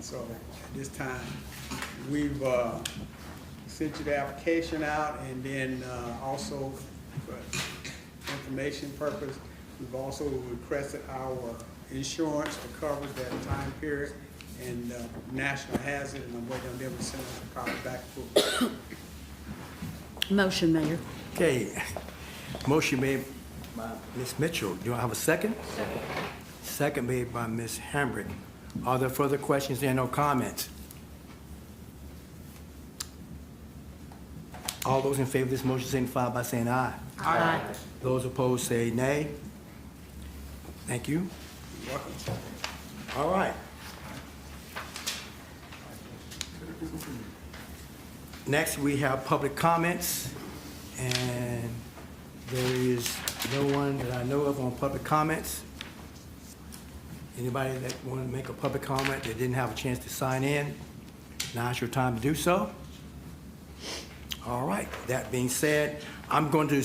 And so at this time, we've sent you the application out, and then also for information purpose, we've also requested our insurance to cover that time period and national hazard, and I'm waiting on them to send us a copy back for. Motion, Mayor. Okay, motion made by Ms. Mitchell. Do I have a second? Second. Second made by Ms. Hambrick. Are there further questions and or comments? All those in favor of this motion signify by saying aye. Aye. Those opposed say nay. Thank you. You're welcome. All right. Next, we have public comments, and there is no one that I know of on public comments. Anybody that want to make a public comment that didn't have a chance to sign in, now's your time to do so. All right, that being said, I'm going to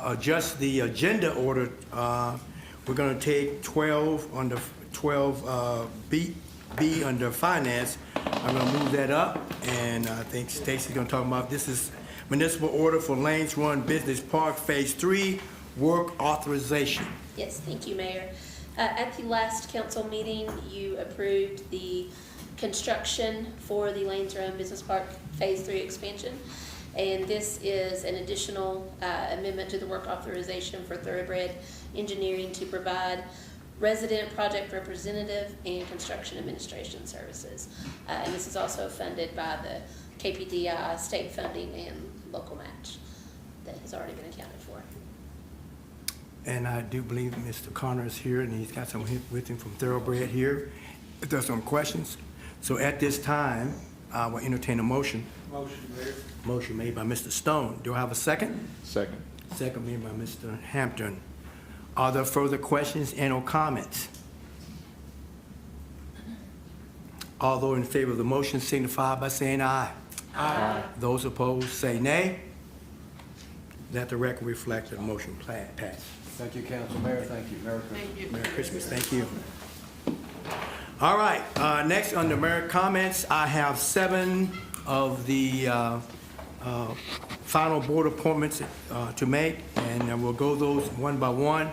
adjust the agenda order. We're going to take 12 under 12 B under finance. I'm going to move that up, and I think Stacy's going to talk about this is municipal order for Lanes Run Business Park Phase 3 work authorization. Yes, thank you, Mayor. At the last council meeting, you approved the construction for the Lanes Run Business Park Phase 3 expansion. And this is an additional amendment to the work authorization for Thoroughbred Engineering to provide resident project representative and construction administration services. And this is also funded by the KPDI state funding and local match that has already been accounted for. And I do believe Mr. Connor is here, and he's got someone with him from Thoroughbred here. If there's some questions. So at this time, I will entertain a motion. Motion, Mayor. Motion made by Mr. Stone. Do I have a second? Second. Second made by Mr. Hampton. Are there further questions and or comments? All those in favor of the motion signify by saying aye. Aye. Those opposed say nay. Let the record reflect that the motion passed. Thank you, Council. Mayor, thank you. Merry Christmas. Thank you. Merry Christmas. Thank you. All right. Next, under mayor comments, I have 7 of the final board appointments to make, and we'll go those one by one.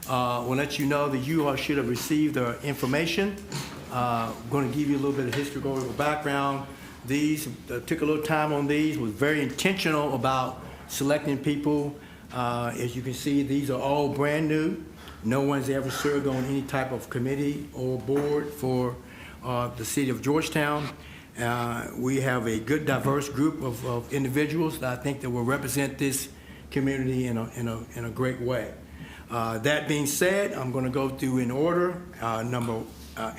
We'll let you know that you all should have received the information. Going to give you a little bit of historical background. These took a little time on these. Was very intentional about selecting people. As you can see, these are all brand new. No one's ever served on any type of committee or board for the city of Georgetown. We have a good, diverse group of individuals that I think that will represent this community in a great way. That being said, I'm going to go through in order. Number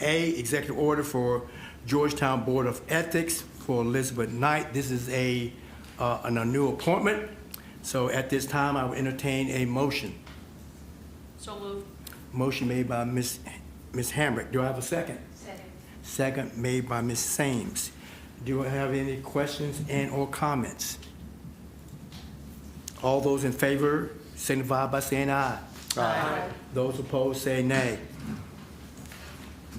A, executive order for Georgetown Board of Ethics for Elizabeth Knight. This is a new appointment. So at this time, I will entertain a motion. So moved. Motion made by Ms. Hambrick. Do I have a second? Second. Second made by Ms. Sames. Do I have any questions and or comments? All those in favor signify by saying aye. Aye. Those opposed say nay.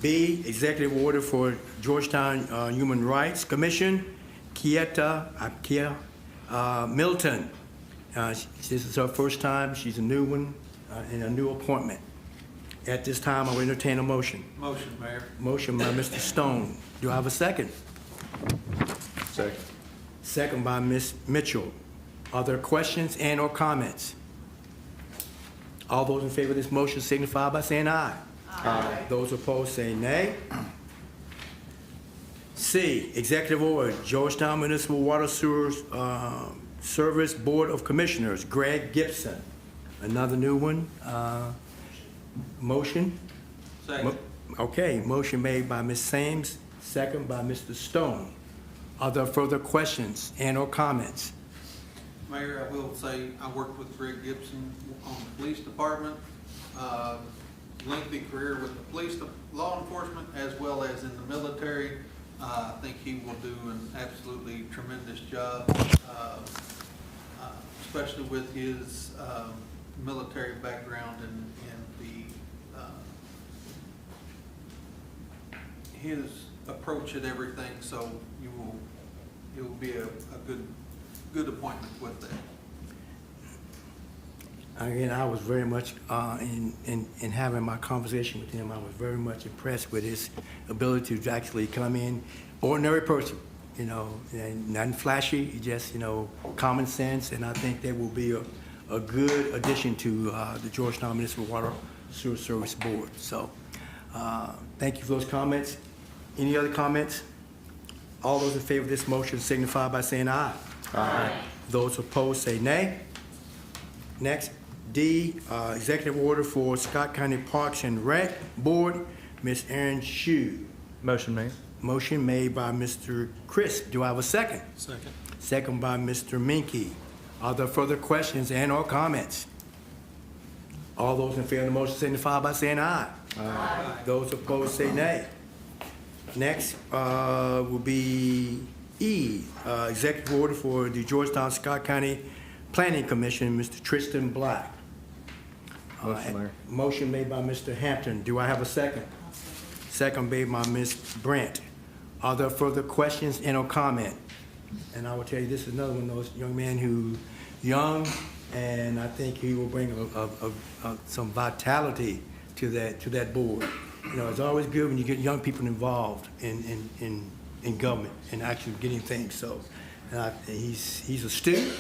B, executive order for Georgetown Human Rights Commission, Kieta Milton. This is her first time. She's a new one and a new appointment. At this time, I will entertain a motion. Motion, Mayor. Motion by Mr. Stone. Do I have a second? Second. Second by Ms. Mitchell. Are there questions and or comments? All those in favor of this motion signify by saying aye. Aye. Those opposed say nay. C, executive order, Georgetown Municipal Water Sewers Service Board of Commissioners, Greg Gibson. Another new one. Motion? Second. Okay, motion made by Ms. Sames, second by Mr. Stone. Are there further questions and or comments? Mayor, I will say I worked with Greg Gibson on the police department. Lengthy career with the police, law enforcement, as well as in the military. I think he will do an absolutely tremendous job, especially with his military background and his approach at everything, so it will be a good appointment with that. Again, I was very much, in having my conversation with him, I was very much impressed with his ability to actually come in, ordinary person, you know, and nothing flashy, just, you know, common sense, and I think that will be a good addition to the Georgetown Municipal Water Sewer Service Board. So, thank you for those comments. Any other comments? All those in favor of this motion signify by saying aye. Aye. Those opposed say nay. Next, D, executive order for Scott County Parks and Rec Board, Ms. Erin Shue. Motion made. Motion made by Mr. Crisp. Do I have a second? Second. Second by Mr. Minky. Are there further questions and/or comments? All those in favor of the motion signify by saying aye. Aye. Those opposed say nay. Next will be E, executive order for the Georgetown Scott County Planning Commission, Mr. Tristan Black. Motion, Mayor. Motion made by Mr. Hampton. Do I have a second? Second made by Ms. Brandt. Are there further questions and/or comment? And I will tell you, this is another one of those young men who, young, and I think he will bring some vitality to that board. You know, it's always good when you get young people involved in government and actually getting things. So, he's astute.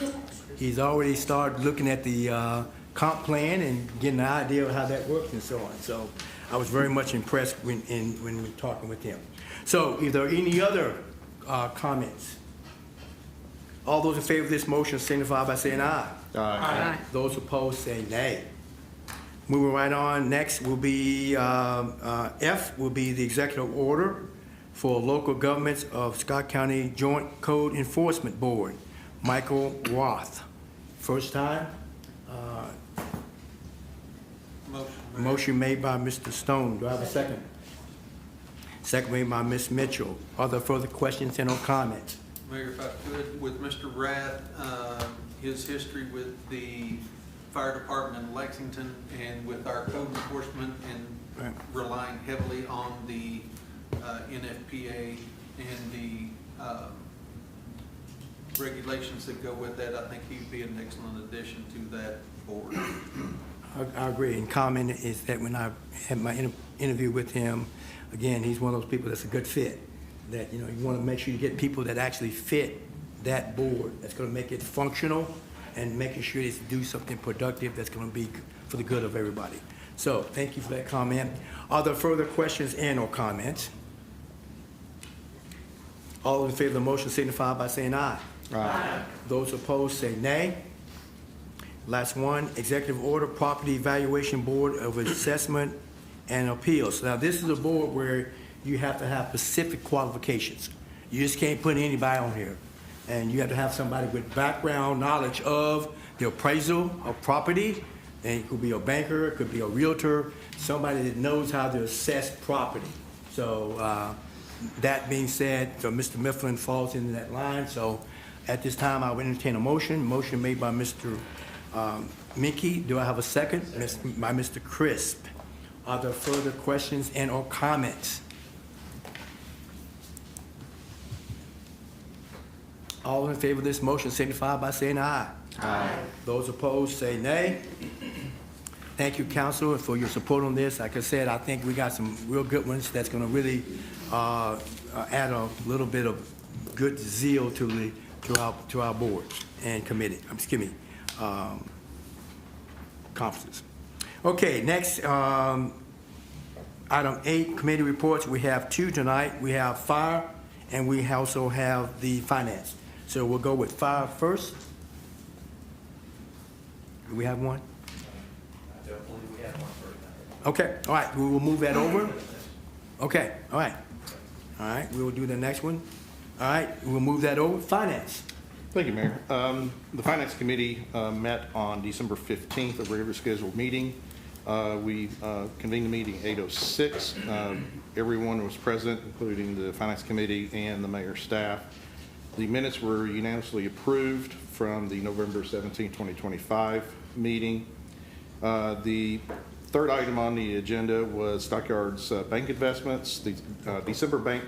He's already started looking at the comp plan and getting an idea of how that works and so on. So, I was very much impressed when we were talking with him. So, is there any other comments? All those in favor of this motion signify by saying aye. Aye. Those opposed say nay. Moving right on, next will be, F will be the executive order for local governments of Scott County Joint Code Enforcement Board, Michael Roth. First time, motion made by Mr. Stone. Do I have a second? Second made by Ms. Mitchell. Are there further questions and/or comments? Mayor, if I could, with Mr. Rath, his history with the fire department in Lexington and with our code enforcement and Right. relying heavily on the NFPA and the regulations that go with that, I think he'd be an excellent addition to that board. I agree. And comment is that when I had my interview with him, again, he's one of those people that's a good fit. That, you know, you want to make sure you get people that actually fit that board, that's going to make it functional and making sure it's do something productive that's going to be for the good of everybody. So, thank you for that comment. Are there further questions and/or comments? All in favor of the motion signify by saying aye. Aye. Those opposed say nay. Last one, Executive Order Property Evaluation Board of Assessment and Appeals. Now, this is a board where you have to have specific qualifications. You just can't put anybody on here. And you have to have somebody with background knowledge of the appraisal of property. And it could be a banker, it could be a realtor, somebody that knows how to assess property. So that being said, so Mr. Mifflin falls into that line. So at this time, I will entertain a motion. Motion made by Mr. Mickey. Do I have a second? By Mr. Crisp. Are there further questions and/or comments? All in favor of this motion signify by saying aye. Aye. Those opposed say nay. Thank you, council, for your support on this. Like I said, I think we got some real good ones that's going to really add a little bit of good zeal to our board and committee. Conferences. Okay, next, item 8, committee reports. We have 2 tonight. We have fire, and we also have the finance. So we'll go with fire first. Do we have one? I don't believe we have one first. Okay, all right, we will move that over. Okay, all right. All right, we will do the next one. All right, we'll move that over. Finance. Thank you, Mayor. The Finance Committee met on December 15th, a regular scheduled meeting. We convened the meeting at 8:06. Everyone was present, including the Finance Committee and the mayor's staff. The minutes were unanimously approved from the November 17, 2025 meeting. The Third item on the agenda was Stockyards Bank investments. The December bank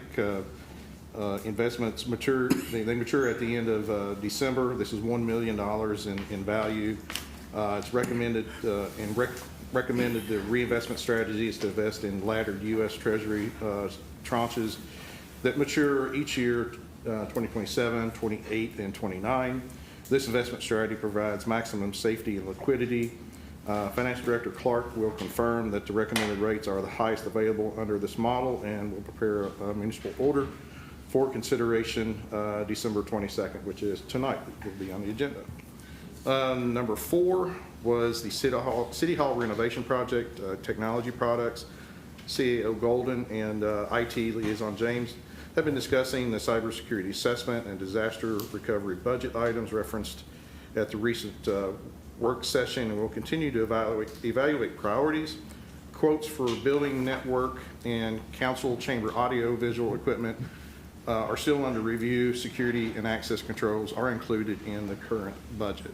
investments mature. They mature at the end of December. This is $1 million in value. It's recommended recommended the reinvestment strategy is to invest in laddered U.S. Treasury tranches that mature each year, 2027, 28, and 29. This investment strategy provides maximum safety and liquidity. Finance Director Clark will confirm that the recommended rates are the highest available under this model and will prepare a municipal order for consideration December 22nd, which is tonight, will be on the agenda. Number 4 was the City Hall renovation project, technology products. CAO Golden and IT Liaison James have been discussing the cybersecurity assessment and disaster recovery budget items referenced at the recent work session, and will continue to evaluate priorities. Quotes for building network and council chamber audio visual equipment are still under review. Security and access controls are included in the current budget.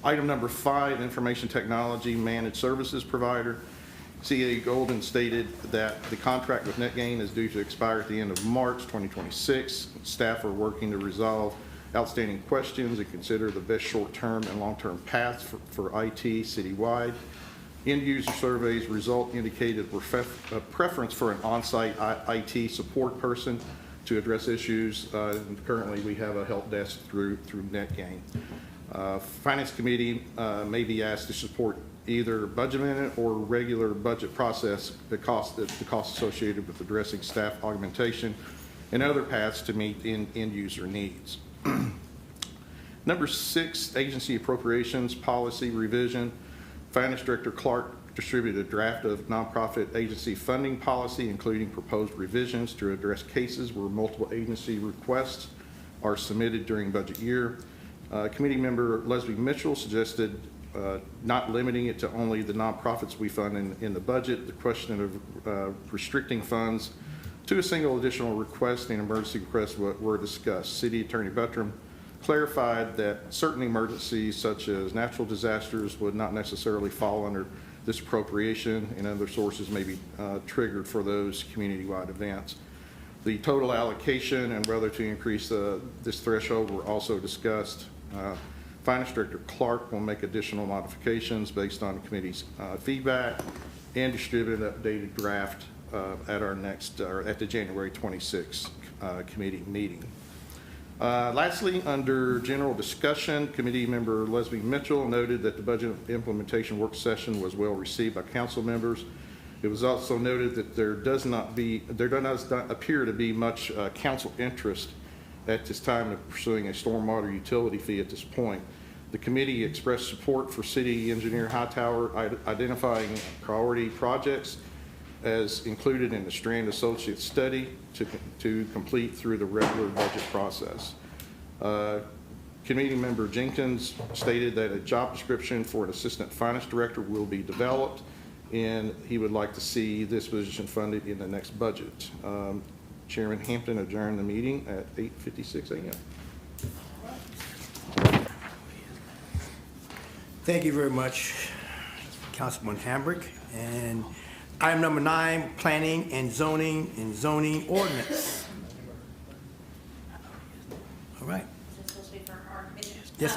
Item number 5, information technology managed services provider. CA Golden stated that the contract with NetGain is due to expire at the end of March 2026. Staff are working to resolve outstanding questions and consider the best short-term and long-term paths for IT citywide. End-user surveys result indicated a preference for an on-site IT support person to address issues. And currently, we have a help desk through NetGain. Finance Committee may be asked to support either budget amendment or regular budget process, the cost associated with addressing staff augmentation and other paths to meet end-user needs. Number 6, agency appropriations policy revision. Finance Director Clark distributed a draft of nonprofit agency funding policy, including proposed revisions to address cases where multiple agency requests are submitted during budget year. Committee member Leslie Mitchell suggested not limiting it to only the nonprofits we fund in the budget. The question of restricting funds to a single additional request and emergency requests were discussed. City Attorney Buttram clarified that certain emergencies such as natural disasters would not necessarily fall under this appropriation, and other sources may be triggered for those community-wide events. The total allocation and whether to increase this threshold were also discussed. Finance Director Clark will make additional modifications based on the committee's feedback and distribute an updated draft at our next, at the January 26th committee meeting. Lastly, under general discussion, committee member Leslie Mitchell noted that the budget implementation work session was well received by council members. It was also noted that there does not appear to be much council interest at this time of pursuing a stormwater utility fee at this point. The committee expressed support for City Engineer Hightower identifying priority projects as included in the Strand Associates study to complete through the regular budget process. Committee member Jenkins stated that a job description for an assistant finance director will be developed, and he would like to see this position funded in the next budget. Chairman Hampton adjourned the meeting at 8:56 a.m. Thank you very much, Councilman Hambrick. And item number 9, planning and zoning ordinance. All right. Is this supposed to be for our commission? Yes.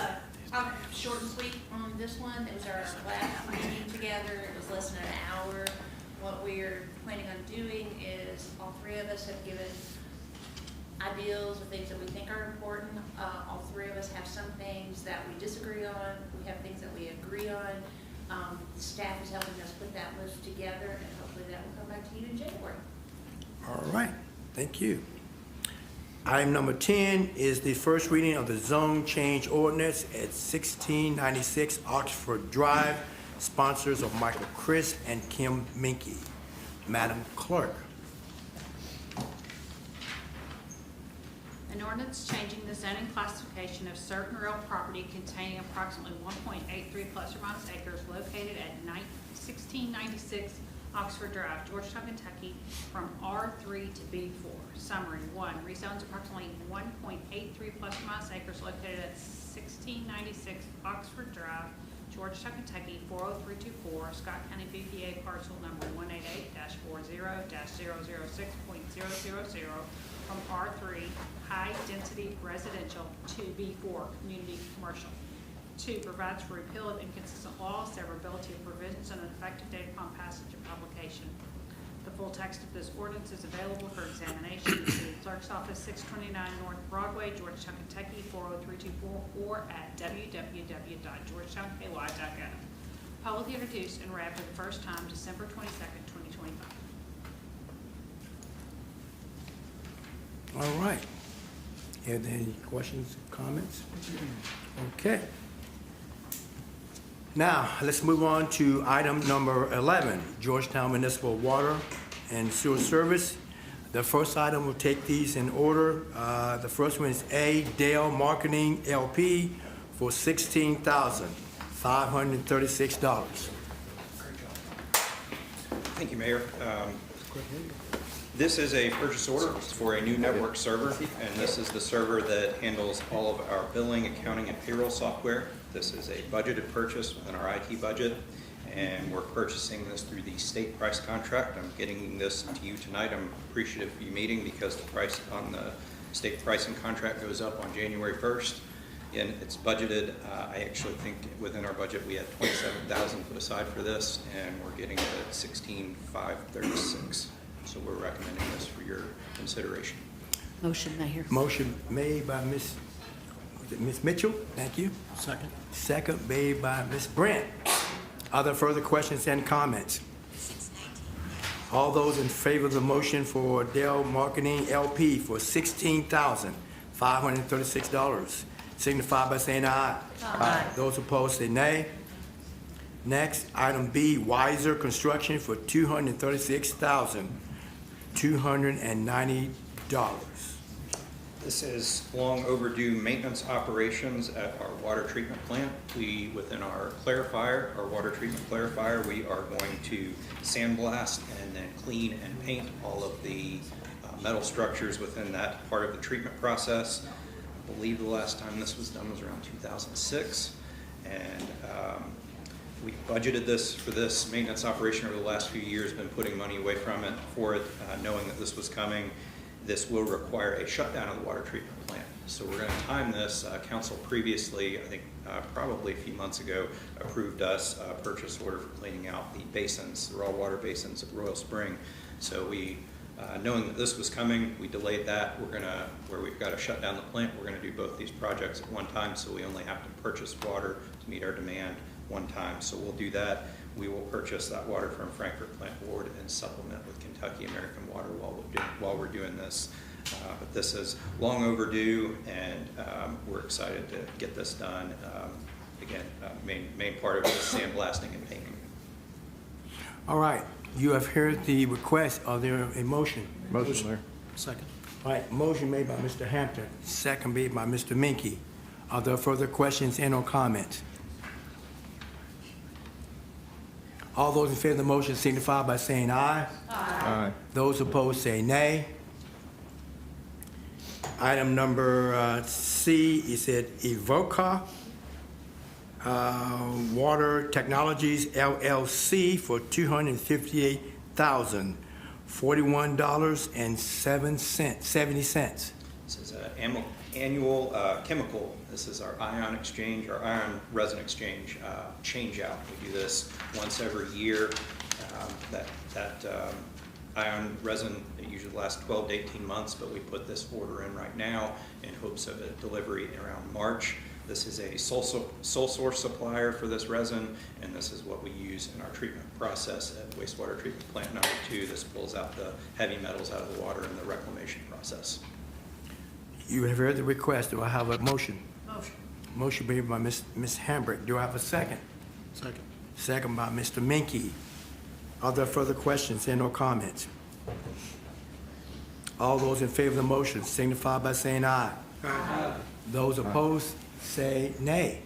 I'm short and sweet on this one. It was our last meeting together. It was less than an hour. What we're planning on doing is all 3 of us have given ideals of things that we think are important. All 3 of us have some things that we disagree on. We have things that we agree on. Staff is helping us put that list together, and hopefully that will come back to you in January. All right. Thank you. Item number 10 is the first reading of the zone change ordinance at 1696 Oxford Drive. Sponsors are Michael Crisp and Kim Minke. Madam Clerk. An ordinance changing the zoning classification of certain real property containing approximately 1.83 plus or minus acres located at 1696 Oxford Drive, Georgetown, Kentucky, from R3 to B4. Summary: 1. Rezones approximately 1.83 plus or minus acres located at 1696 Oxford Drive, Georgetown, Kentucky, 40324, Scott County BPA parcel number 188-40-006.000 from R3 High Density Residential to B4 Community Commercial. 2, provides for repeal of inconsistent laws, severability of provisions, and an effective date upon passage of publication. The full text of this ordinance is available for examination in the City Clerk's Office, 629 North Broadway, Georgetown, Kentucky, 40324, or at www.georgetownky.gov. Publicly introduced and read for the first time December 22nd, 2025. All right. Are there any questions, comments? Okay. Now, let's move on to item number 11, Georgetown Municipal Water and Sewer Service. The first item, we'll take these in order. The first one is A, Dale Marketing LP for $16,536. Thank you, Mayor. This is a purchase order for a new network server, and this is the server that handles all of our billing, accounting, and payroll software. This is a budgeted purchase within our IT budget, and we're purchasing this through the state price contract. I'm getting this to you tonight. I'm appreciative of you meeting because the price on the state pricing contract goes up on January 1st. And it's budgeted. I actually think within our budget we had $27,000 put aside for this, and we're getting it at $16,536. So we're recommending this for your consideration. Motion, Mayor. Motion made by Ms. Mitchell. Thank you. Second. Second made by Ms. Brent. Are there further questions and comments? All those in favor of the motion for Dell Marketing LP for $16,536 signify by saying aye. Aye. Those opposed say nay. Next, item B, Wiser Construction for $236,290. This is long overdue maintenance operations at our water treatment plant. Within our clarifier, our water treatment clarifier, we are going to sandblast and then clean and paint all of the metal structures within that part of the treatment process. I believe the last time this was done was around 2006. And we budgeted this for this maintenance operation over the last few years, been putting money away from it for it, knowing that this was coming. This will require a shutdown of the water treatment plant. So we're going to time this. Council previously, I think probably a few months ago, approved us a purchase order for cleaning out the basins, the raw water basins at Royal Spring. So we, knowing that this was coming, we delayed that. We're going to, where we've got to shut down the plant, we're going to do both these projects at one time, so we only have to purchase water to meet our demand one time. So we'll do that. We will purchase that water from Frankfurt Plant Board and supplement with Kentucky American Water while we're doing this. But this is long overdue, and we're excited to get this done. Again, main part of it is sandblasting and painting. All right, you have heard the request. Are there a motion? Motion, Mayor. Second. All right, motion made by Mr. Hampton, second made by Mr. Minky. Are there further questions and or comments? All those in favor of the motion signify by saying aye. Aye. Those opposed say nay. Item number C, it said Evoca Water Technologies LLC for $258,041.70. This is an annual chemical. This is our ion exchange, our ion resin exchange change out. We do this once every year. That ion resin, it usually lasts 12 to 18 months, but we put this order in right now in hopes of a delivery around March. This is a sole source supplier for this resin, and this is what we use in our treatment process at wastewater treatment plant number 2. This pulls out the heavy metals out of the water in the reclamation process. You have heard the request. Do I have a motion? Motion. Motion made by Ms. Hambrick. Do I have a second? Second. Second by Mr. Minky. Are there further questions and or comments? All those in favor of the motion signify by saying aye. Aye. Those opposed say nay.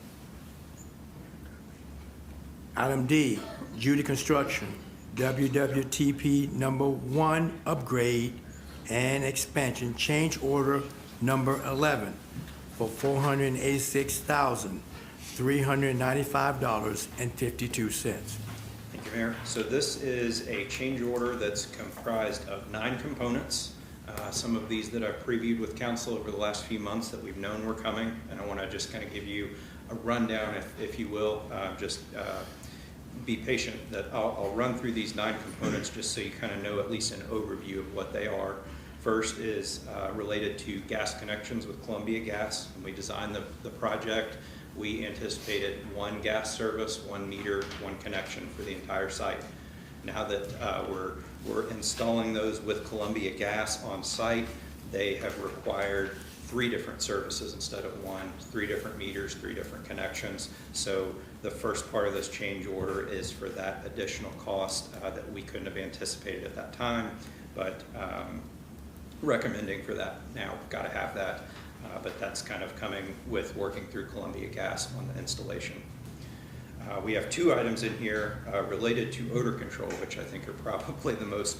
Item D, Judy Construction, WWTP number 1 upgrade and expansion change order number 11 for $486,000. $395.52. Thank you, Mayor. So this is a change order that's comprised of 9 components. Some of these that I've previewed with council over the last few months that we've known were coming, and I want to just kind of give you a rundown, if you will. Be patient that I'll run through these 9 components just so you kind of know at least an overview of what they are. First is related to gas connections with Columbia Gas. When we designed the project, we anticipated 1 gas service, 1 meter, 1 connection for the entire site. Now that we're installing those with Columbia Gas on site, they have required 3 different services instead of 1, 3 different meters, 3 different connections. So the first part of this change order is for that additional cost that we couldn't have anticipated at that time, but recommending for that now. Got to have that, but that's kind of coming with working through Columbia Gas on the installation. We have 2 items in here related to odor control, which I think are probably the most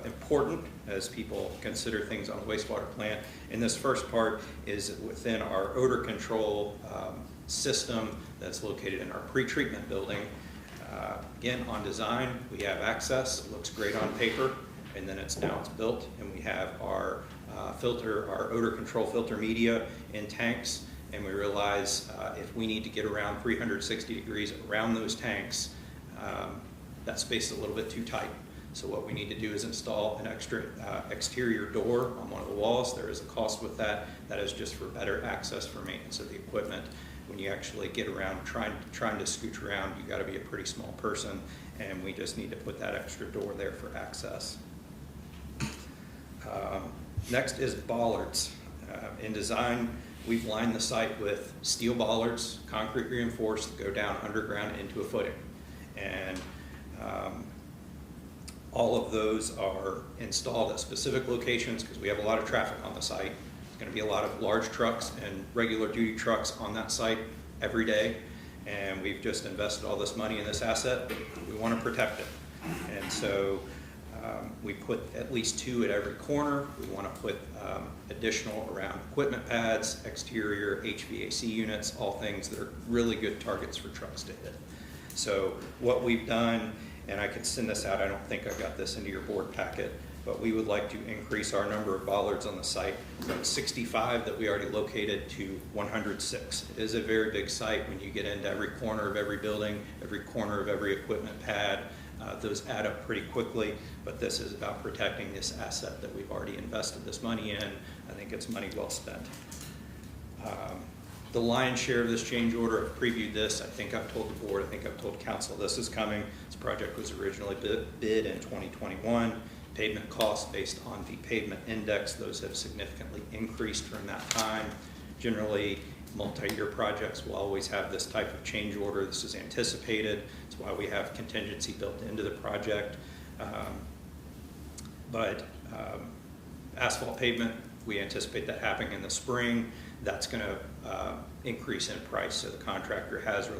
important as people consider things on a wastewater plant. And this first part is within our odor control system that's located in our pretreatment building. Again, on design, we have access. It looks great on paper, and then it's built, and we have our our odor control filter media in tanks. And we realize if we need to get around 360 degrees around those tanks, that space is a little bit too tight. So what we need to do is install an extra exterior door on one of the walls. There is a cost with that. That is just for better access for maintenance of the equipment. When you actually get around trying to scooch around, you got to be a pretty small person, and we just need to put that extra door there for access. Next is bollards. In design, we've lined the site with steel bollards, concrete reinforced, that go down underground into a footing. And all of those are installed at specific locations because we have a lot of traffic on the site. There's going to be a lot of large trucks and regular duty trucks on that site every day. And we've just invested all this money in this asset. We want to protect it. And so we put at least 2 at every corner. We want to put additional around equipment pads, exterior HVAC units, all things that are really good targets for trucks to hit. So what we've done, and I can send this out, I don't think I got this into your board packet, but we would like to increase our number of bollards on the site from 65 that we already located to 106. It is a very big site when you get into every corner of every building, every corner of every equipment pad. Those add up pretty quickly, but this is about protecting this asset that we've already invested this money in. I think it's money well spent. The lion's share of this change order, I've previewed this. I think I've told the board, I think I've told council this is coming. This project was originally bid in 2021. Pavement costs based on the pavement index, those have significantly increased from that time. Generally, multi-year projects will always have this type of change order. This is anticipated. It's why we have contingency built into the project. Asphalt pavement, we anticipate that happening in the spring. That's going to increase in price. So the contractor has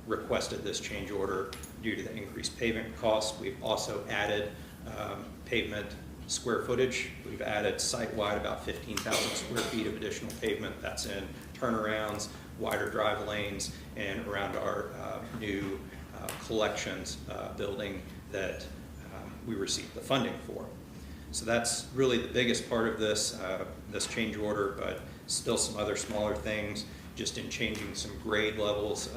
requested this change order due to the increased pavement costs. We've also added pavement square footage. We've added site-wide about 15,000 square feet of additional pavement. That's in turnarounds, wider drive lanes, and around our new collections building that we received the funding for. So that's really the biggest part of this change order, but still some other smaller things. Just in changing some grade levels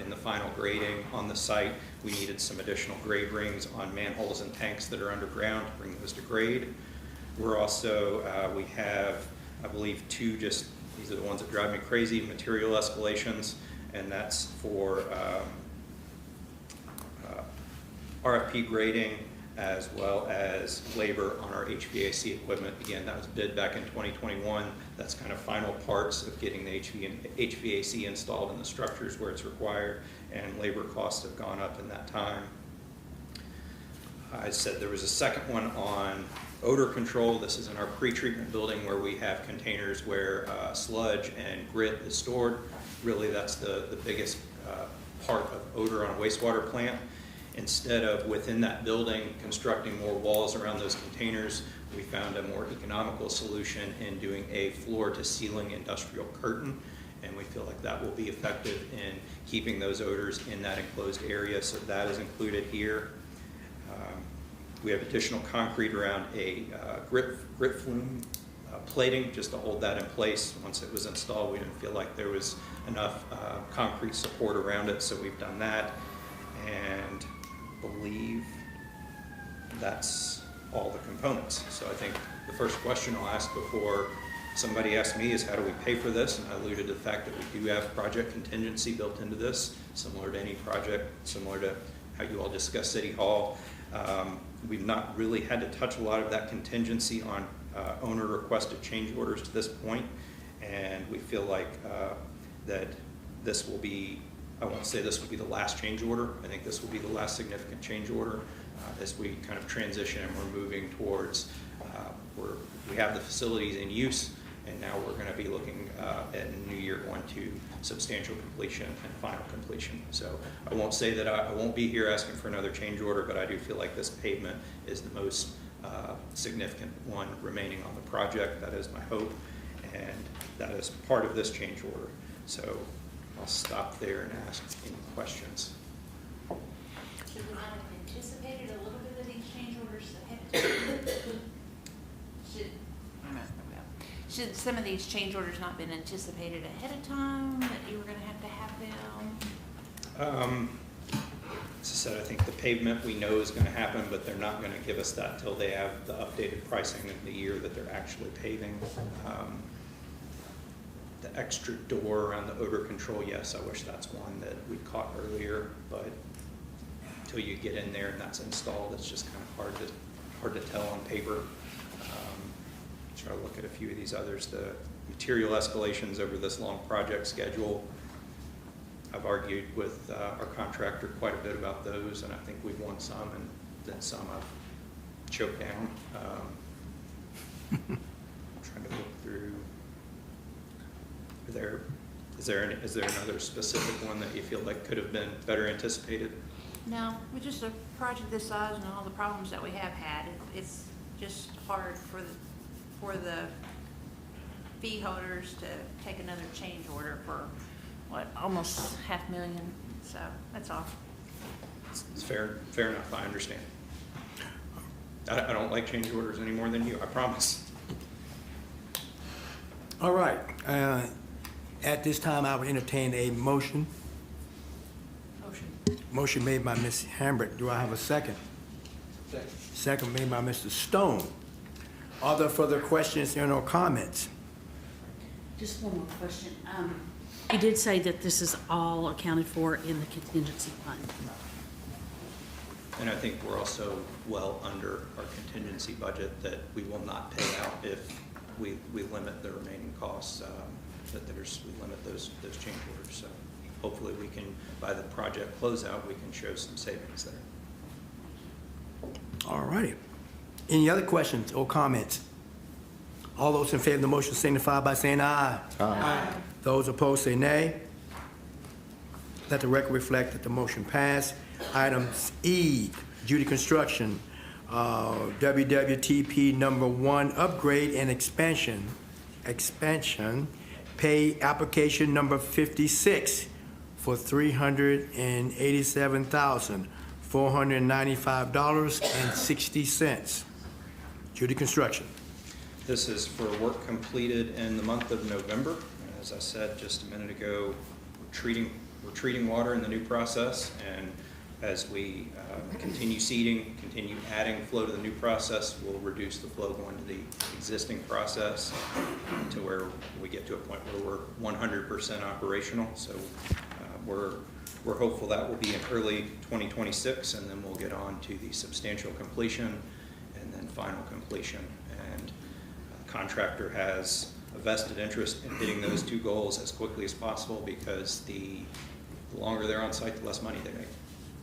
in the final grading on the site, we needed some additional grade rings on manholes and tanks that are underground to bring those to grade. We're also, we have, I believe, 2 these are the ones that drive me crazy, material escalations, and that's for RFP grading as well as labor on our HVAC equipment. Again, that was bid back in 2021. That's kind of final parts of getting the HVAC installed in the structures where it's required, and labor costs have gone up in that time. I said there was a second one on odor control. This is in our pretreatment building where we have containers where sludge and grit is stored. Really, that's the biggest part of odor on a wastewater plant. Instead of within that building constructing more walls around those containers, we found a more economical solution in doing a floor to ceiling industrial curtain. and we feel like that will be effective in keeping those odors in that enclosed area, so that is included here. We have additional concrete around a grit flume plating just to hold that in place. Once it was installed, we didn't feel like there was enough concrete support around it, so we've done that. And believe that's all the components. So I think the first question I'll ask before somebody asks me is, how do we pay for this? And I alluded to the fact that we do have project contingency built into this, similar to any project, similar to how you all discuss City Hall. We've not really had to touch a lot of that contingency on owner requested change orders to this point, and we feel like that this will be, I won't say this will be the last change order. I think this will be the last significant change order as we kind of transition and we're moving towards where we have the facilities in use, and now we're going to be looking at New Year going to substantial completion and final completion. So I won't say that I won't be here asking for another change order, but I do feel like this pavement is the most significant one remaining on the project. That is my hope, and that is part of this change order. So I'll stop there and ask any questions. Should we not have anticipated a little bit of these change orders ahead of time? Should some of these change orders not been anticipated ahead of time, that you were gonna have them? As I said, I think the pavement we know is going to happen, but they're not going to give us that till they have the updated pricing in the year that they're actually paving. The extra door around the odor control, yes, I wish that's one that we caught earlier, but until you get in there and that's installed, it's just kind of hard to tell on paper. Try to look at a few of these others. The material escalations over this long project schedule, I've argued with our contractor quite a bit about those, and I think we've won some, and then some I've choked down. I'm trying to look through. Is there another specific one that you feel like could have been better anticipated? No, with just a project this size and all the problems that we have had, it's just hard for the fee holders to take another change order for, what, almost $500,000, so that's all. It's fair enough, I understand. I don't like change orders any more than you, I promise. All right. At this time, I would entertain a motion. Motion made by Ms. Hambert. Do I have a second? Second made by Mr. Stone. Are there further questions or comments? Just one more question. You did say that this is all accounted for in the contingency fund. And I think we're also well under our contingency budget that we will not pay out if we limit the remaining costs, we limit those change orders. So hopefully we can, by the project closeout, we can show some savings there. All righty. Any other questions or comments? All those in favor of the motion signify by saying aye. Aye. Those opposed say nay. Let the record reflect that the motion passed. Items E, Judy Construction, WWTP number 1, upgrade and expansion, pay application number 56 for $387,495.60. Judy Construction. This is for work completed in the month of November. As I said just a minute ago, we're treating water in the new process, and as we continue seeding, continue adding flow to the new process, we'll reduce the flow going to the existing process to where we get to a point where we're 100% operational. So we're hopeful that will be in early 2026, and then we'll get on to the substantial completion and then final completion. And the contractor has a vested interest in hitting those two goals as quickly as possible, because the longer they're on site, the less money they make.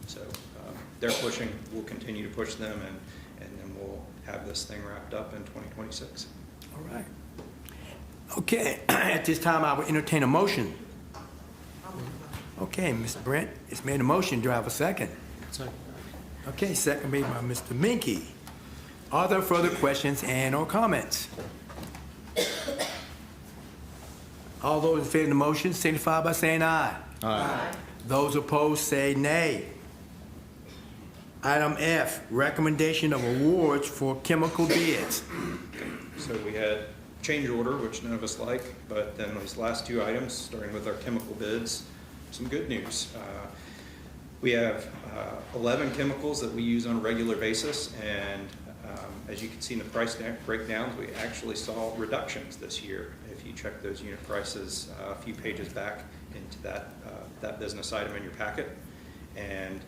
So they're pushing, we'll continue to push them, and then we'll have this thing wrapped up in 2026. All right. Okay, at this time, I will entertain a motion. Okay, Mr. Brent, it's made a motion. Do I have a second? Second. Okay, second made by Mr. Minky. Are there further questions and or comments? All those in favor of the motion signify by saying aye. Aye. Those opposed say nay. Item F, recommendation of awards for chemical bids. So we had change order, which none of us like, but then those last two items, starting with our chemical bids, some good news. We have 11 chemicals that we use on a regular basis, and as you can see in the price breakdowns, we actually saw reductions this year. If you check those unit prices a few pages back into that business item in your packet, and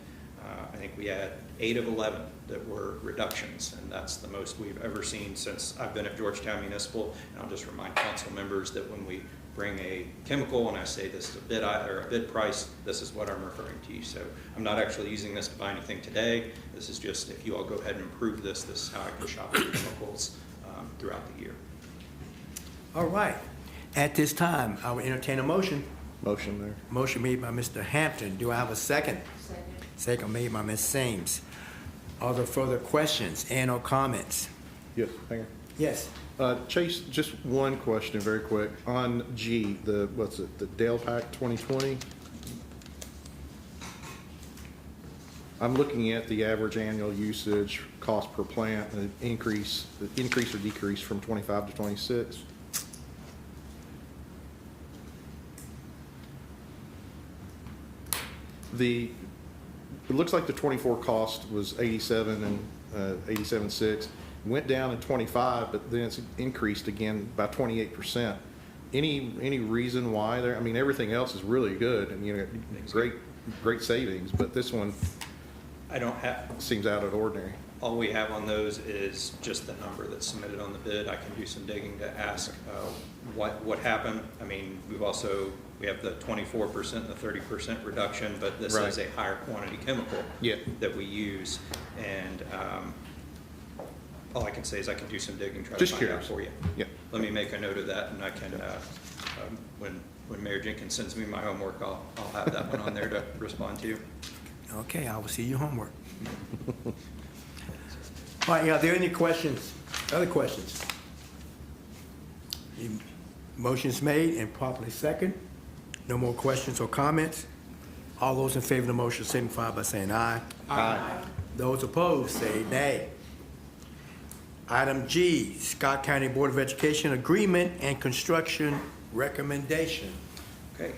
I think we had 8 of 11 that were reductions, and that's the most we've ever seen since I've been at Georgetown Municipal. And I'll just remind council members that when we bring a chemical and I say this is a bid or a bid price, this is what I'm referring to. So I'm not actually using this to buy anything today. This is just if you all go ahead and approve this, this is how I can shop for chemicals throughout the year. All right. At this time, I will entertain a motion. Motion, Mayor. Motion made by Mr. Hampton. Do I have a second? Second made by Ms. Sims. Are there further questions and or comments? Yes, Mayor. Yes. Chase, just one question very quick. On G, the Dale Pack 2020? I'm looking at the average annual usage cost per plant, the increase or decrease from 25 to 26. It looks like the 24 cost was 87 and 87.6. Went down in 25, but then it's increased again by 28%. Any reason why there? I mean, everything else is really good, and great savings, but this one I don't have, seems out of the ordinary. all we have on those is just the number that's submitted on the bid. I can do some digging to ask what happened. I mean, we have the 24% and the 30% reduction, but this Right. is a higher quantity chemical that we use. And all I can say is I can do some digging, try Just to find out curious. for you. Yeah. Let me make a note of that, and I can, when Mayor Jenkins sends me my homework, I'll have that one on there to respond to. Okay, I will see your homework. All right, are there any questions, other questions? Motion's made and properly second. No more questions or comments. All those in favor of the motion signify by saying aye. Aye. Those opposed say nay. Item G, Scott County Board of Education Agreement and Construction Recommendation. Okay,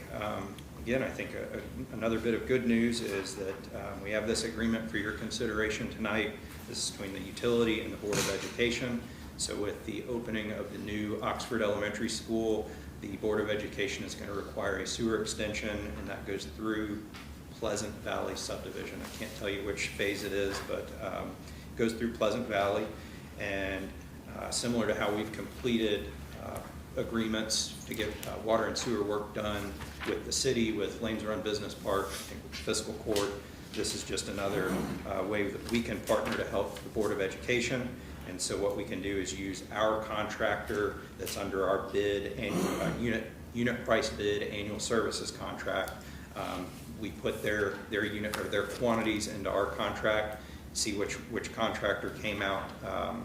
again, I think another bit of good news is that we have this agreement for your consideration tonight. This is between the utility and the Board of Education. So with the opening of the new Oxford Elementary School, the Board of Education is going to require a sewer extension, and that goes through Pleasant Valley subdivision. I can't tell you which phase it is, but it goes through Pleasant Valley. And similar to how we've completed agreements to get water and sewer work done with the city, with Lanes Run Business Park, I think with fiscal court, this is just another way that we can partner to help the Board of Education. And so what we can do is use our contractor that's under our bid and unit price bid annual services contract. We put their unit or their quantities into our contract, see which contractor came out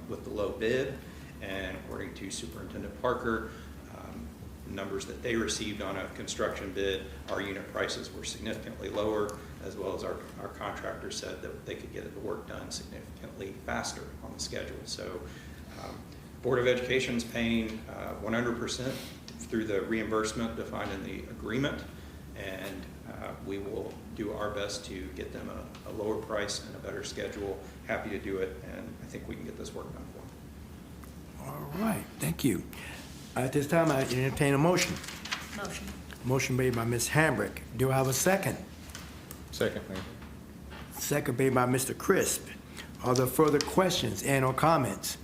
with the low bid, and according to Superintendent Parker, numbers that they received on a construction bid, our unit prices were significantly lower, as well as our contractor said that they could get the work done significantly faster on the schedule. So Board of Education is paying 100% through the reimbursement defined in the agreement, and we will do our best to get them a lower price and a better schedule. Happy to do it, and I think we can get this work done for them. All right, thank you. At this time, I entertain a motion. Motion. Motion made by Ms. Hambrick. Do I have a second? Second, Mayor. Second made by Mr. Crisp. Are there further questions and or comments?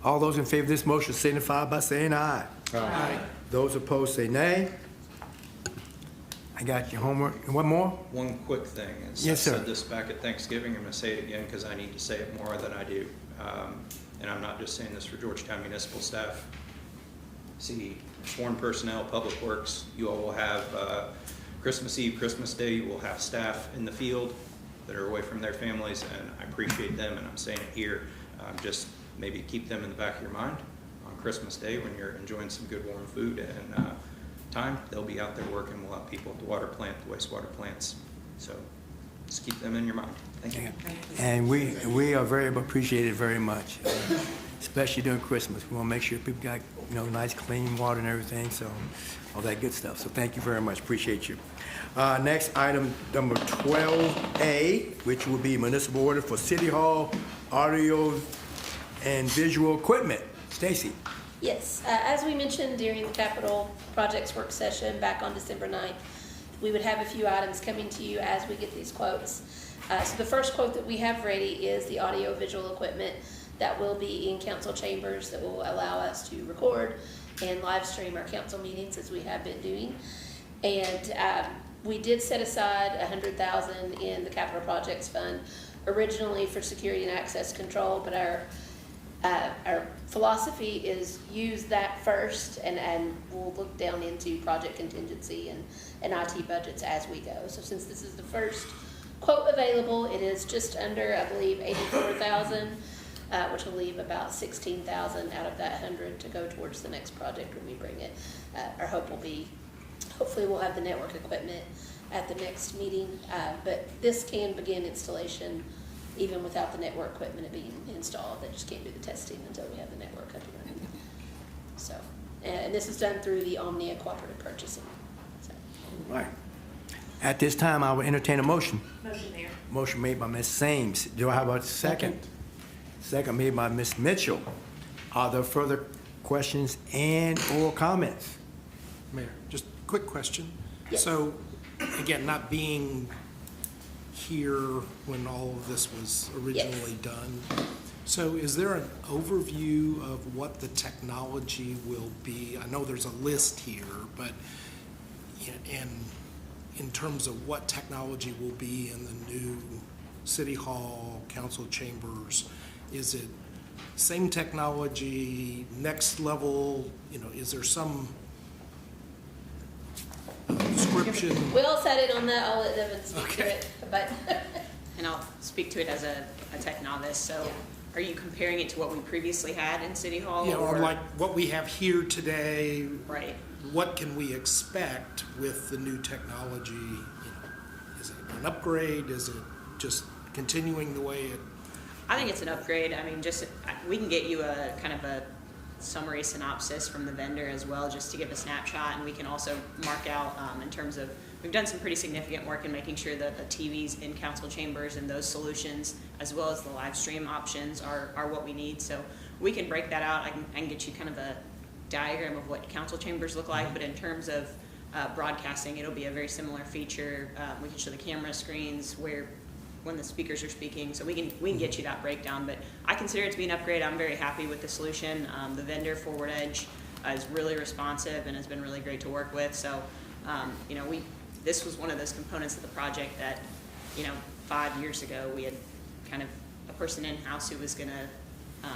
All those in favor of this motion signify by saying aye. Aye. Those opposed say nay. I got your homework. And one more? One quick thing. Is Yes, sir. I said this back at Thanksgiving. I'm going to say it again because I need to say it more than I do. And I'm not just saying this for Georgetown Municipal staff. See, sworn personnel, Public Works, you all will have Christmas Eve, Christmas Day, you will have staff in the field that are away from their families, and I appreciate them, and I'm saying it here. Just maybe keep them in the back of your mind on Christmas Day when you're enjoying some good warm food and time, they'll be out there working. We'll have people at the water plant, the wastewater plants. So just keep them in your mind. Thank you. And we are very appreciated very much, especially during Christmas. We want to make sure people got, nice clean water and everything, so all that good stuff. So thank you very much. Appreciate you. Next item, number 12A, which will be municipal order for City Hall audio and visual equipment. Stacy. Yes, as we mentioned during the capital projects work session back on December 9th, we would have a few items coming to you as we get these quotes. So the first quote that we have ready is the audio visual equipment that will be in council chambers that will allow us to record and live stream our council meetings as we have been doing. And we did set aside $100,000 in the capital projects fund originally for security and access control, but our philosophy is use that first, and we'll look down into project contingency and IT budgets as we go. So since this is the first quote available, it is just under, I believe, $84,000, which will leave about $16,000 out of that 100 to go towards the next project when we bring it. Our hope will be, hopefully we'll have the network equipment at the next meeting, but this can begin installation even without the network equipment being installed. They just can't do the testing until we have the network up and running. So, and this is done through the Omnia Cooperative Purchasing. So. All right. At this time, I will entertain a motion. Motion, Mayor. Motion made by Ms. Sames. Do I have a second? Second made by Ms. Mitchell. Are there further questions and/or comments? Mayor, just a quick question. Yes. So, again, not being here when all of this was originally done, so is there an overview of what the technology will be? I know there's a list here, but in terms of what technology will be in the new City Hall, council chambers, is it same technology, next level? Is there some description? We all sat in on that. I'll let Devin speak to it. But And I'll speak to it as a tech novice. So are you comparing it to what we previously had in City Hall? Yeah, or like what we have here today. Right. What can we expect with the new technology? Is it an upgrade? Is it just continuing the way it? I think it's an upgrade. I mean, we can get you a kind of a summary synopsis from the vendor as well, just to give a snapshot, and we can also mark out in terms of, we've done some pretty significant work in making sure that the TVs in council chambers and those solutions, as well as the live stream options, are what we need. So we can break that out. I can get you kind of a diagram of what council chambers look like, but in terms of broadcasting, it'll be a very similar feature. We can show the camera screens when the speakers are speaking, so we can get you that breakdown. But I consider it to be an upgrade. I'm very happy with the solution. The vendor, Forward Edge, is really responsive and has been really great to work with. So, this was one of those components of the project that, 5 years ago we had kind of a person in-house who was going to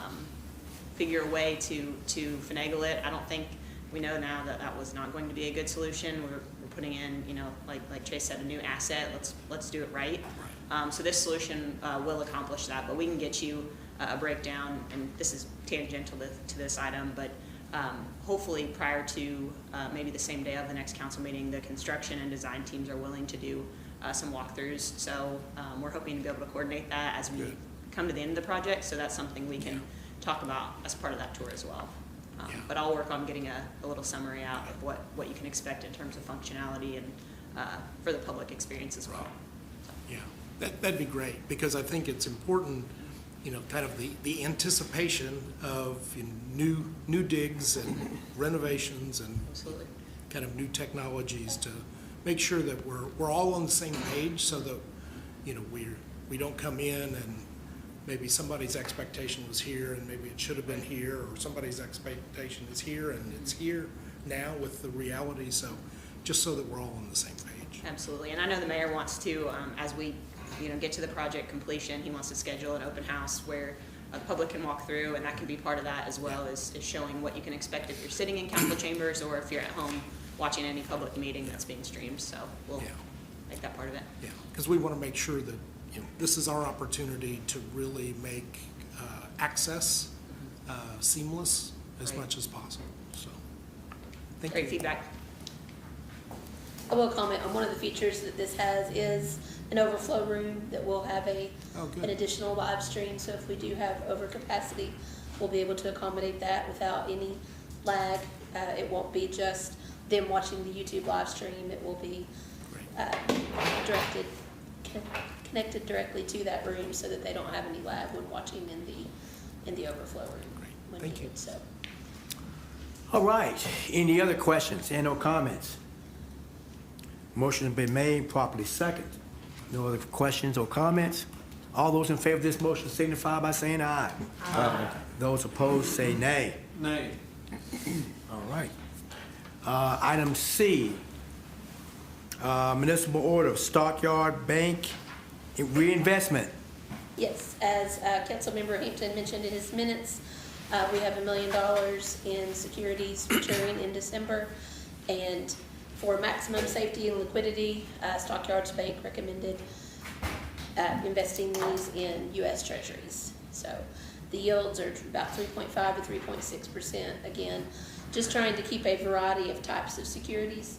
figure a way to finagle it. I don't think we know now that was not going to be a good solution. We're putting in, like Chase said, a new asset. Let's do it right. So this solution will accomplish that, but we can get you a breakdown, and this is tangential to this item, but hopefully prior to maybe the same day of the next council meeting, the construction and design teams are willing to do some walkthroughs. So we're hoping to be able to coordinate that as we come to the end of the project, so that's something we can talk about as part of that tour as well. But I'll work on getting a little summary out of what you can expect in terms of functionality and for the public experience as well. Yeah, that'd be great, because I think it's important, kind of the anticipation of new digs and renovations and Absolutely. kind of new technologies to make sure that we're all on the same page, so that we don't come in and maybe somebody's expectation was here and maybe it should have been here, or somebody's expectation is here and it's here now with the reality. So just so that we're all on the same page. Absolutely, and I know the mayor wants to, as we get to the project completion, he wants to schedule an open house where the public can walk through, and that can be part of that, as well as showing what you can expect if you're sitting in council chambers or if you're at home watching any public meeting that's being streamed. So we'll make that part of it. Yeah, because we want to make sure that this is our opportunity to really make access seamless as Great. much as possible, so. Thank Great you. feedback. I will comment on one of the features that this has is an overflow room that will have Oh, good. an additional live stream. So if we do have overcapacity, we'll be able to accommodate that without any lag. It won't be just them watching the YouTube live stream. It will be connected directly to that room so that they don't have any lag when watching in the overflow room. Great. When Thank needed. you. So. All right, any other questions and or comments? Motion has been made, properly second. No other questions or comments? All those in favor of this motion signify by saying aye. Aye. Those opposed say nay. Nay. All right. Item C, municipal order of Stockyard Bank reinvestment. Yes, as Councilmember Hampton mentioned in his minutes, we have $1 million in securities maturing in December. And for maximum safety and liquidity, Stockyards Bank recommended investing these in U.S. Treasuries. So the yields are about 3.5 to 3.6%. Again, just trying to keep a variety of types of securities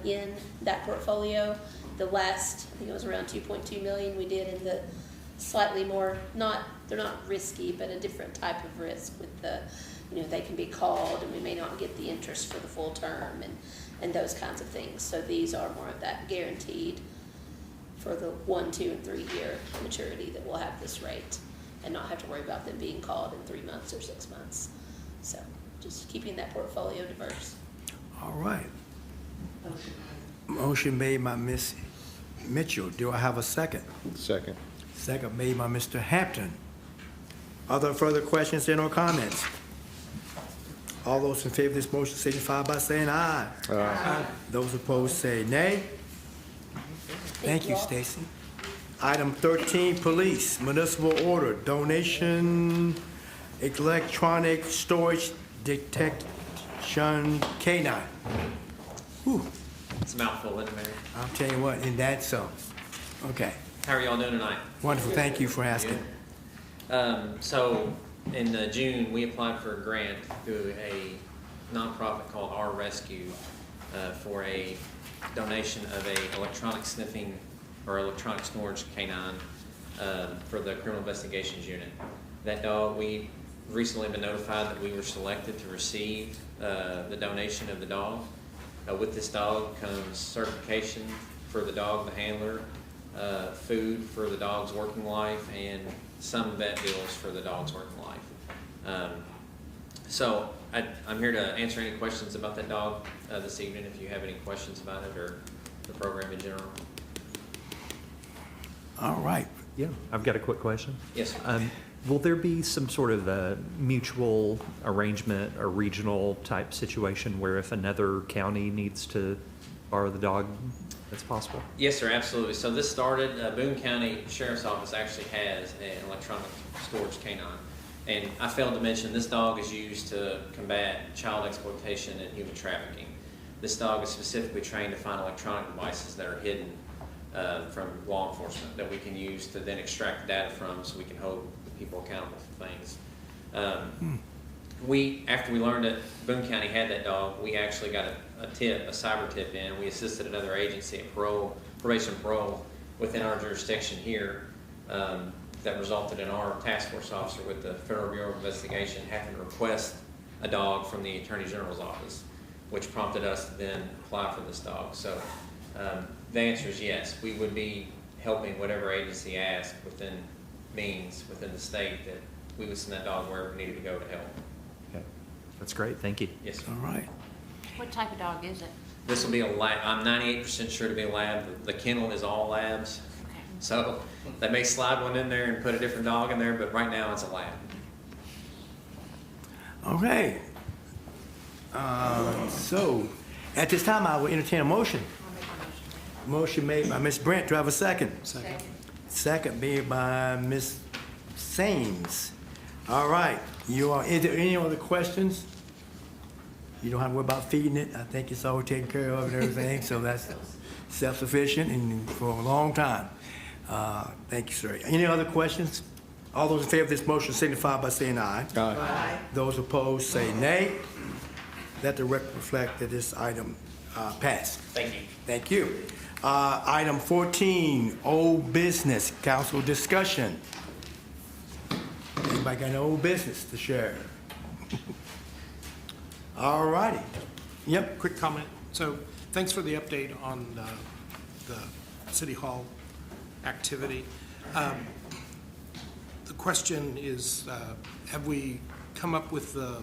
in that portfolio. The last, I think it was around 2.2 million we did in the slightly more, they're not risky, but a different type of risk with the, they can be called and we may not get the interest for the full term and those kinds of things. So these are more of that guaranteed for the 1, 2, and 3 year maturity that we'll have this rate and not have to worry about them being called in 3 months or 6 months. So just keeping that portfolio diverse. All right. Motion made by Ms. Mitchell. Do I have a second? Second. Second made by Mr. Hampton. Other further questions and or comments? All those in favor of this motion signify by saying aye. Aye. Those opposed say nay. Thank you, all. Stacy. Item 13, police, municipal order, donation, electronic storage detection canine. Whew, It's a mouthful, isn't it, Mayor? I'll tell you what, and that's so. Okay, How are y'all doing tonight? wonderful, thank you for asking. So in June, we applied for a grant through a nonprofit called Our Rescue for a donation of a electronic sniffing or electronic storage canine for the criminal investigations unit. That dog, we recently been notified that we were selected to receive the donation of the dog. With this dog comes certification for the dog, the handler, food for the dog's working life, and some vet bills for the dog's working life. So I'm here to answer any questions about that dog this evening, if you have any questions about it or the program in general. All right, Yeah, I've got a quick question. Yes, sir. Will there be some sort of a mutual arrangement, a regional type situation where if another county needs to borrow the dog, that's possible? Yes, sir, absolutely. So this started, Boone County Sheriff's Office actually has an electronic storage canine. And I failed to mention, this dog is used to combat child exploitation and human trafficking. This dog is specifically trained to find electronic devices that are hidden from law enforcement that we can use to then extract data from so we can hold people accountable for things. After we learned that Boone County had that dog, we actually got a cyber tip in. We assisted another agency at probation and parole within our jurisdiction here that resulted in our task force officer with the Federal Bureau of Investigation having to request a dog from the Attorney General's office, which prompted us to then apply for this dog. So the answer is yes. We would be helping whatever agency asked within means within the state that we would send that dog wherever it needed to go to help. Okay, that's great, thank you. Yes, sir. all right. What type of dog is it? This will be a lab. I'm 98% sure to be a lab. The kennel is all labs. Okay. So they may slide one in there and put a different dog in there, but right now it's a lab. Okay. So, at this time, I will entertain a motion. Motion made by Ms. Brent. Do I have a second? Second. Second made by Ms. Sains. All right. Is there any other questions? You don't have to worry about feeding it. I think it's all taken care of and everything, so that's self-sufficient and for a long time. Thank you, sir. Any other questions? All those in favor of this motion signify by saying aye. Aye. Those opposed say nay. Let the record reflect that this item passed. Thank you. Thank you. Item 14, old business, council discussion. Anybody got any old business to share? All righty. Yep. Quick comment. So thanks for the update on the City Hall activity. The question is, have we come up with the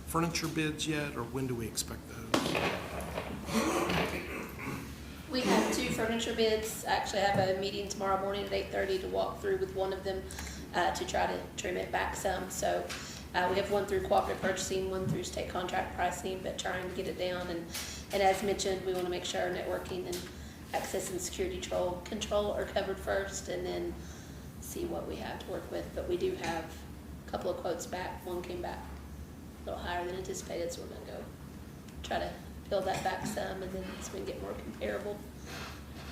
furniture bids yet, or when do we expect those? We have 2 furniture bids. I actually have a meeting tomorrow morning at 8:30 to walk through with one of them to try to trim it back some. So we have one through cooperative purchasing, one through state contract pricing, but trying to get it down. And as mentioned, we want to make sure our networking and access and security control are covered first, and then see what we have to work with. But we do have a couple of quotes back. One came back a little higher than anticipated, so we're going to go try to build that back some, and then so we can get more comparable.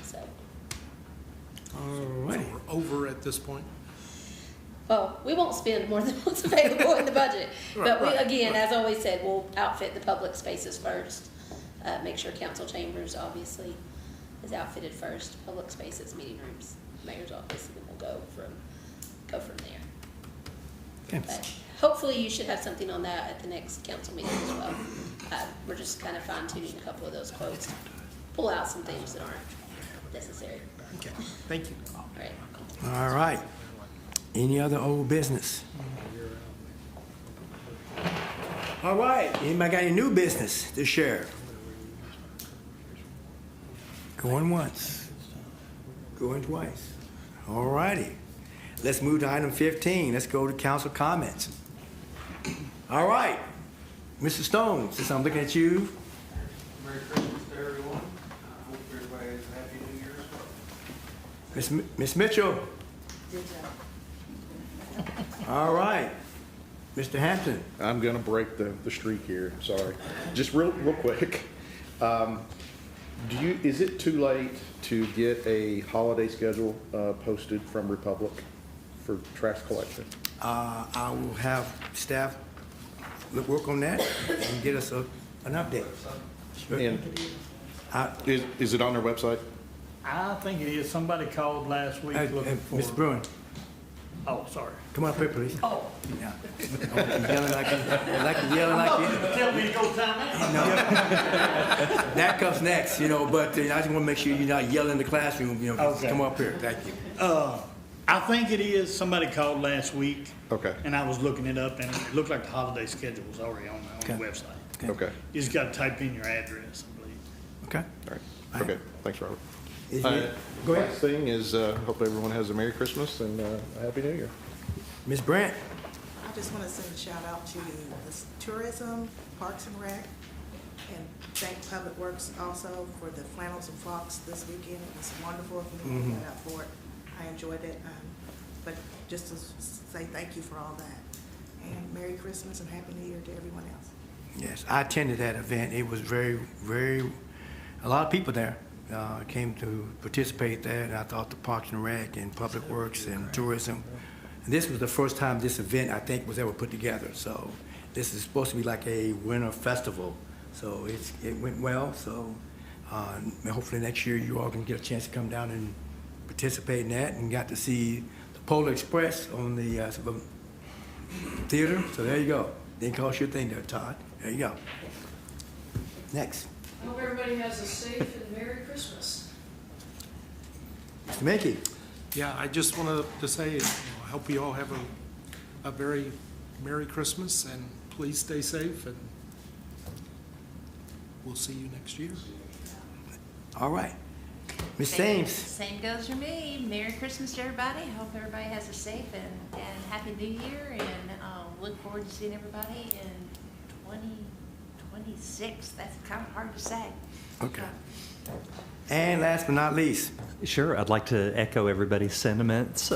So, All So righty. we're over at this point? well, we won't spend more than what's available in the budget. But we, Right, again, right. as always said, we'll outfit the public spaces first. Make sure council chambers obviously is outfitted first, public spaces, meeting rooms, mayor's office, and then we'll go from there. Okay. But hopefully you should have something on that at the next council meeting as well. We're just kind of fine tuning a couple of those quotes, pull out some things that aren't necessary. Okay, thank you. All right. All right. Any other old business? All right. Anybody got any new business to share? Going once. Going twice. All righty. Let's move to item 15. Let's go to council comments. All right. Mr. Stone, since I'm looking at you. Merry Christmas to everyone. I hope everybody has a happy New Year as well. Miss Mitchell. All right. Mr. Hampton. I'm gonna break the streak here, sorry. Just real quick. Is it too late to get a holiday schedule posted from Republic for trash collection? I will have staff work on that and get us an update. And is it on their website? I think it is. Somebody called last week looking for. Ms. Bruin, Oh, sorry. come on up here, please. Oh, Yeah. Yelling like you. tell me to go time out. No. That comes next, but I just want to make sure you're not yelling in the classroom, Okay. Come up here, thank you. I think it is. Somebody called last week. Okay. And I was looking it up, and it looked like the holiday schedule was already on the Okay. website. Okay, You just gotta type in your address, I believe. Okay. all right. Okay, thanks, Robert. Is it- Go ahead. Last thing is, hope everyone has a Merry Christmas and a Happy New Year. Ms. Brandt. I just want to send a shout out to the tourism, Parks and Rec, and thank Public Works also for the flannels and frocks this weekend. It was wonderful if you can get up for it. I enjoyed it, but just to say thank you for all that. And Merry Christmas and Happy New Year to everyone else. Yes, I attended that event. It was very, a lot of people there came to participate there, and I thought the Parks and Rec and Public Works and Tourism. And this was the first time this event, I think, was ever put together. So this is supposed to be like a winter festival. So it went well. So hopefully next year you all can get a chance to come down and participate in that, and got to see the Polar Express on the theater. So there you go. Didn't cost you a thing there, Todd. There you go. Next. I hope everybody has a safe and Merry Christmas. Mr. Mackey. Yeah, I just wanted to say, I hope you all have a very Merry Christmas, and please stay safe, and we'll see you next year. All right. Ms. Thames. Same goes for me. Merry Christmas to everybody. Hope everybody has a safe and Happy New Year, and look forward to seeing everybody in 2026. That's kind of hard to say. Okay. And last but not least. Sure, I'd like to echo everybody's sentiments.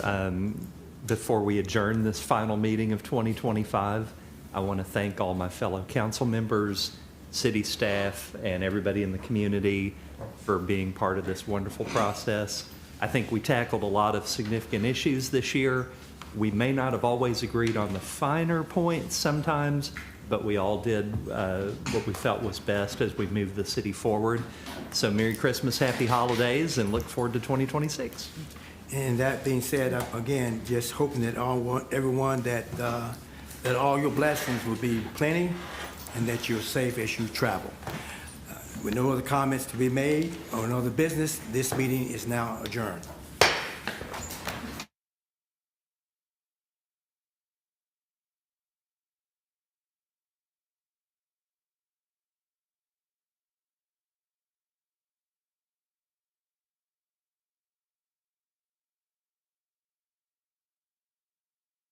Before we adjourn this final meeting of 2025, I want to thank all my fellow council members, city staff, and everybody in the community for being part of this wonderful process. I think we tackled a lot of significant issues this year, We may not have always agreed on the finer points sometimes, but we all did what we felt was best as we moved the city forward. So Merry Christmas, Happy Holidays, and look forward to 2026. And that being said, again, just hoping that everyone that all your blessings will be plenty and that you're safe as you travel. With no other comments to be made or no other business, this meeting is now adjourned.